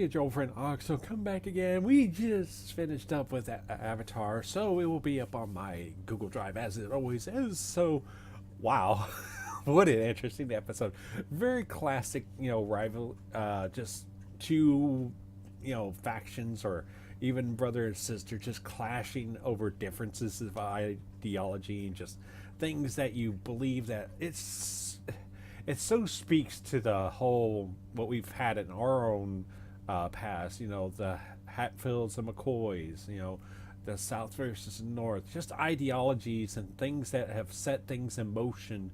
it's your old friend Oxo come back again. We just finished up with Avatar, so it will be up on my Google Drive as it always is. So, wow, what an interesting episode. Very classic, rival, just two, factions or even brother and sister just clashing over differences of ideology and just things that you believe that it so speaks to the whole what we've had in our own past. The Hatfields and McCoys. The South versus North. Just ideologies and things that have set things in motion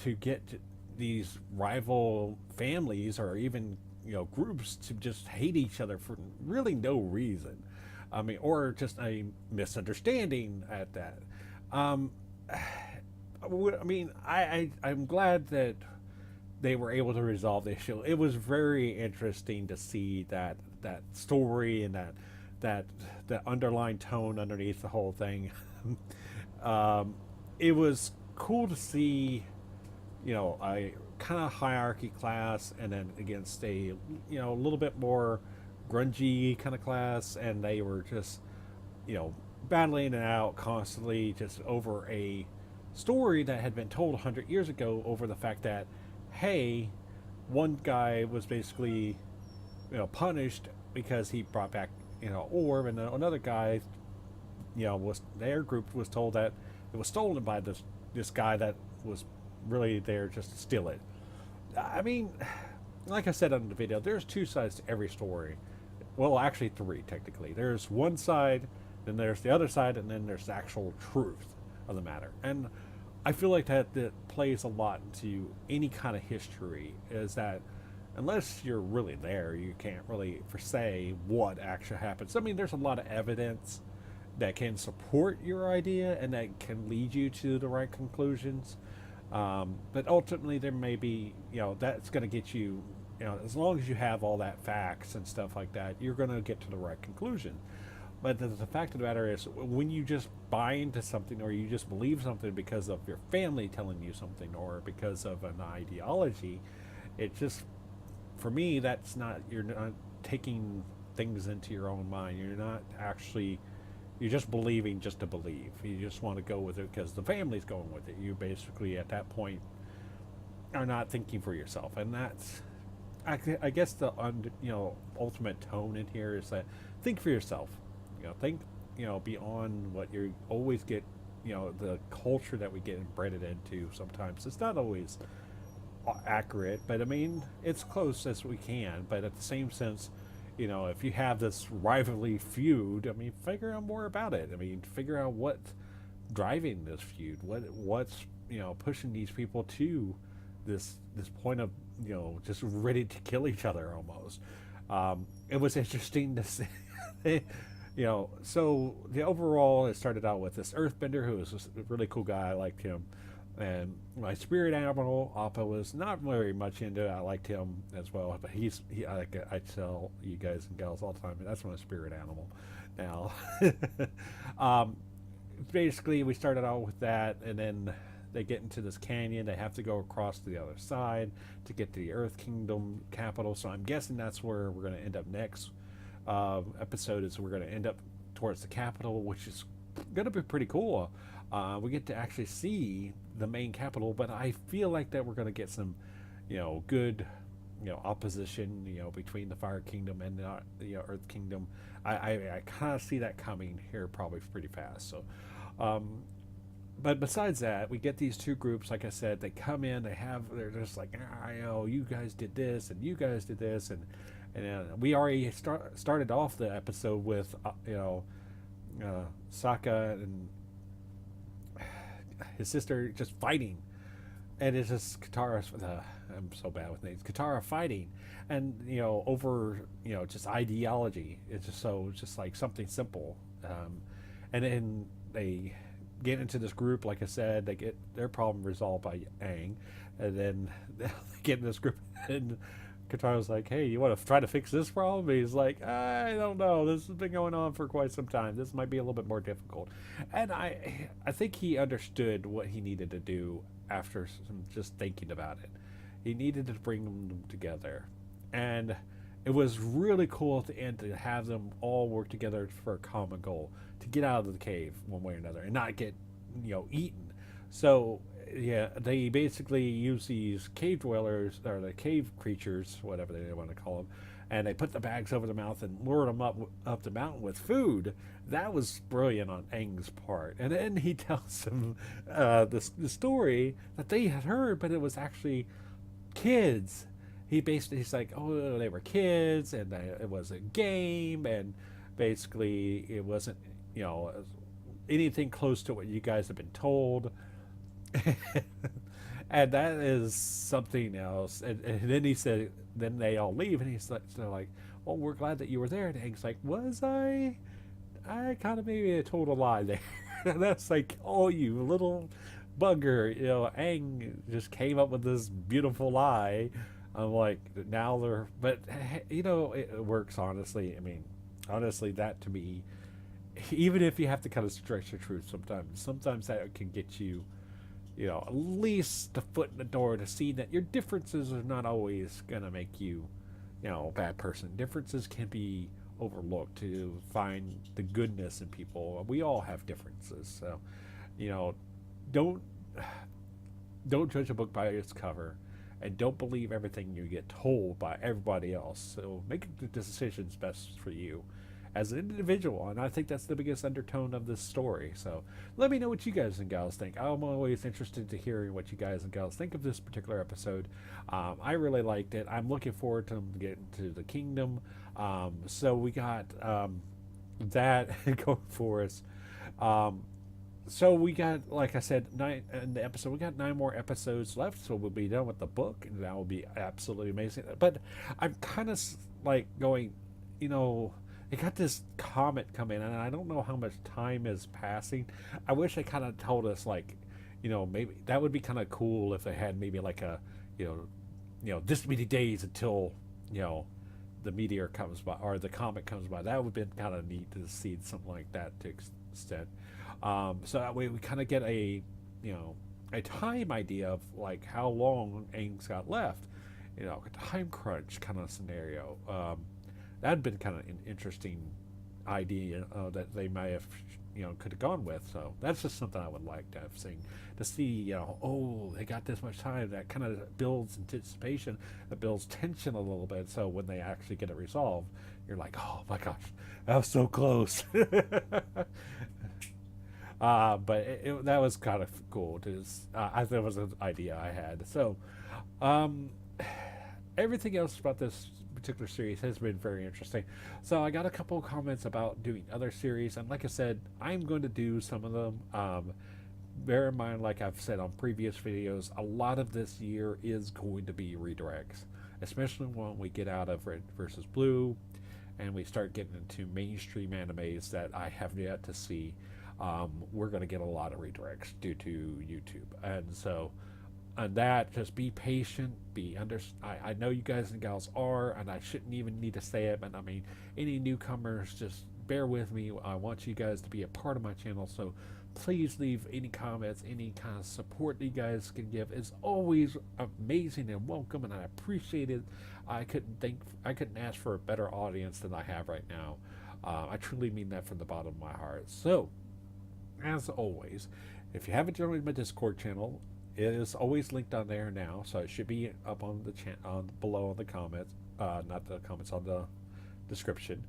to get these rival families or even groups to just hate each other for really no reason. I mean, or just a misunderstanding at that. Um, I mean, I'm glad that they were able to resolve the issue. It was very interesting to see that story and that that underlying tone underneath the whole thing. um, it was cool to see, a kind of hierarchy class, and then against a a little bit more grungy kind of class, and they were just you know battling it out constantly, just over a story that had been told 100 years ago, over the fact that, hey, one guy was basically punished because he brought back orb, and then another guy was their group was told that it was stolen by this guy that was really there just to steal it. I mean, like I said on the video, there's two sides to every story. Well, actually three technically. There's one side, then there's the other side, and then there's the actual truth of the matter. And I feel like that plays a lot into any kind of history, is that unless you're really there, you can't really foresay what actually happens. I mean, there's a lot of evidence that can support your idea and that can lead you to the right conclusions. But ultimately, there may be, that's going to get you, as long as you have all that facts and stuff like that, you're going to get to the right conclusion. But the fact of the matter is, when you just buy into something or you just believe something because of your family telling you something or because of an ideology, it just, for me, you're not taking things into your own mind. You're not actually, you're just believing just to believe. You just want to go with it because the family's going with it. You basically, at that point, are not thinking for yourself. And that's, I guess, the ultimate tone in here is that think for yourself. Think, beyond what you always get, the culture that we get embedded into. Sometimes it's not always accurate, but I mean, it's close as we can. But at the same sense, if you have this rivalry feud, I mean, figure out more about it. I mean, figure out what's driving this feud, what's pushing these people to this point of just ready to kill each other almost. It was interesting to see. So the overall, it started out with this Earthbender who was just a really cool guy. I liked him. And my spirit animal, Appa, was not very much into it. I liked him as well, but I tell you guys and gals all the time, that's my spirit animal. Now, um, basically, we started out with that, and then they get into this canyon. They have to go across to the other side to get to the Earth Kingdom capital. So I'm guessing that's where we're going to end up next episode. Is we're going to end up towards the capital, which is going to be pretty cool. We get to actually see the main capital, but I feel like that we're going to get some, good, opposition, between the Fire Kingdom and the Earth Kingdom. I kind of see that coming here probably pretty fast. So, but besides that, we get these two groups. Like I said, they come in, they're just like, you guys did this and you guys did this, and we already started off the episode with, Sokka and his sister just fighting, and it's just Katara. I'm so bad with names. Katara fighting, and over just ideology. It's just like something simple, and then they get into this group. Like I said, they get their problem resolved by Aang, and then they get in this group, and Katara's like, "Hey, you want to try to fix this problem?" And he's like, "I don't know. This has been going on for quite some time. This might be a little bit more difficult." And I think he understood what he needed to do after just thinking about it. He needed to bring them together, and it was really cool at the end to have them all work together for a common goal to get out of the cave one way or another and not get eaten. So yeah, they basically use these cave dwellers or the cave creatures, whatever they want to call them, and they put the bags over their mouth and lure them up the mountain with food. That was brilliant on Aang's part. And then he tells them the story that they had heard, but it was actually kids. He's like, oh, they were kids, and it was a game, and basically it wasn't anything close to what you guys have been told. And that is something else. And then he said, then they all leave, and they're like, well, we're glad that you were there. And Hank's like, was I? I kind of maybe told a lie there. And that's like, oh, you little bugger. Aang just came up with this beautiful lie. I'm like, now they're, but it works, honestly. I mean, honestly, that to me, even if you have to kind of stretch the truth sometimes that can get you, at least the foot in the door to see that your differences are not always going to make you, a bad person. Differences can be overlooked to find the goodness in people. We all have differences. So, don't don't judge a book by its cover, and don't believe everything you get told by everybody else. So make the decisions best for you as an individual, and I think that's the biggest undertone of this story. So let me know what you guys and gals think. I'm always interested to hearing what you guys and gals think of this particular episode. I really liked it. I'm looking forward to getting to the kingdom. So we got that going for us. So we got, like I said, in the episode, we got 9 more episodes left, so we'll be done with the book, and that will be absolutely amazing. But I'm kind of like going, it got this comet coming, and I don't know how much time is passing. I wish they kind of told us, like, maybe that would be kind of cool if they had maybe like a, this many days until, the meteor comes by or the comet comes by. That would have been kind of neat to see something like that to extent. So that way we kind of get a time idea of like how long Aang's got left, a time crunch kind of scenario. That'd been kind of an interesting idea that they may have could have gone with. So that's just something I would like to have seen, to see oh, they got this much time. That kind of builds anticipation, that builds tension a little bit, so when they actually get it resolved, you're like, oh my gosh, that was so close. But that was kind of cool. I thought it was an idea I had. So everything else about this particular series has been very interesting. So I got a couple of comments about doing other series, and like I said, I'm going to do some of them. Bear in mind, like I've said on previous videos, a lot of this year is going to be redirects, especially when we get out of Red versus Blue and we start getting into mainstream animes that I have yet to see. We're going to get a lot of redirects due to YouTube, and so on that, just be patient. I know you guys and gals are, and I shouldn't even need to say it, but I mean, any newcomers, just bear with me. I want you guys to be a part of my channel, so please leave any comments, any kind of support that you guys can give. It's always amazing and welcome, and I appreciate it. I couldn't ask for a better audience than I have right now. I truly mean that from the bottom of my heart. So, as always, if you haven't joined my Discord channel, it is always linked on there now, so it should be up on the below in the comments, not the comments, on the description.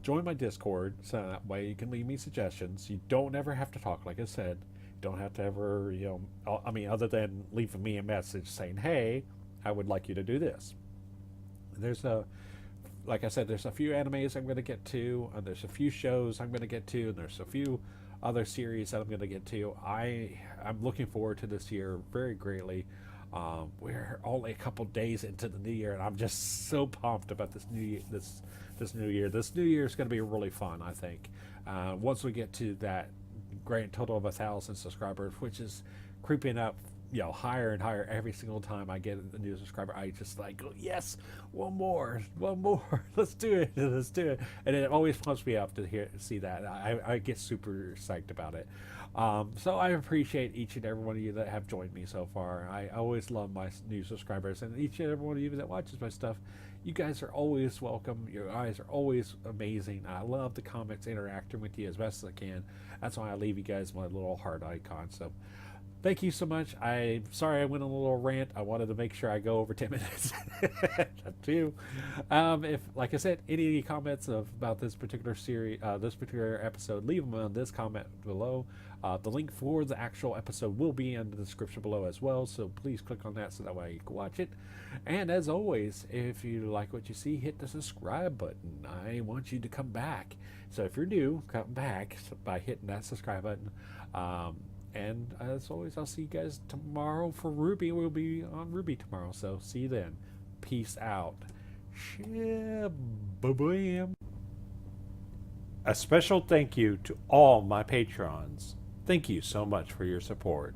Join my Discord, so that way you can leave me suggestions. You don't ever have to talk, like I said. You don't have to ever, other than leaving me a message saying, hey, I would like you to do this. Like I said, there's a few animes I'm going to get to, and there's a few shows I'm going to get to, and there's a few other series that I'm going to get to. I'm looking forward to this year very greatly. We're only a couple days into the new year, and I'm just so pumped about this new year. This new year. This new year is going to be really fun, I think. Once we get to that grand total of 1,000 subscribers, which is creeping up, higher and higher every single time I get a new subscriber. I just like, oh, yes, one more, let's do it, and it always pumps me up to see that. I get super psyched about it. So I appreciate each and every one of you that have joined me so far. I always love my new subscribers, and each and every one of you that watches my stuff. You guys are always welcome. You guys are always amazing. I love the comments, interacting with you as best as I can. That's why I leave you guys my little heart icon. So thank you so much. I'm sorry I went on a little rant. I wanted to make sure I go over 10 minutes too. If, like I said, any comments about this particular series, this particular episode, leave them on this comment below. The link for the actual episode will be in the description below as well, so please click on that so that way you can watch it. And as always, if you like what you see, hit the subscribe button. I want you to come back. So if you're new, come back by hitting that subscribe button. And as always, I'll see you guys tomorrow for Ruby. We'll be on Ruby tomorrow, so see you then. Peace out. Shabba-bam. A special thank you to all my patrons. Thank you so much for your support.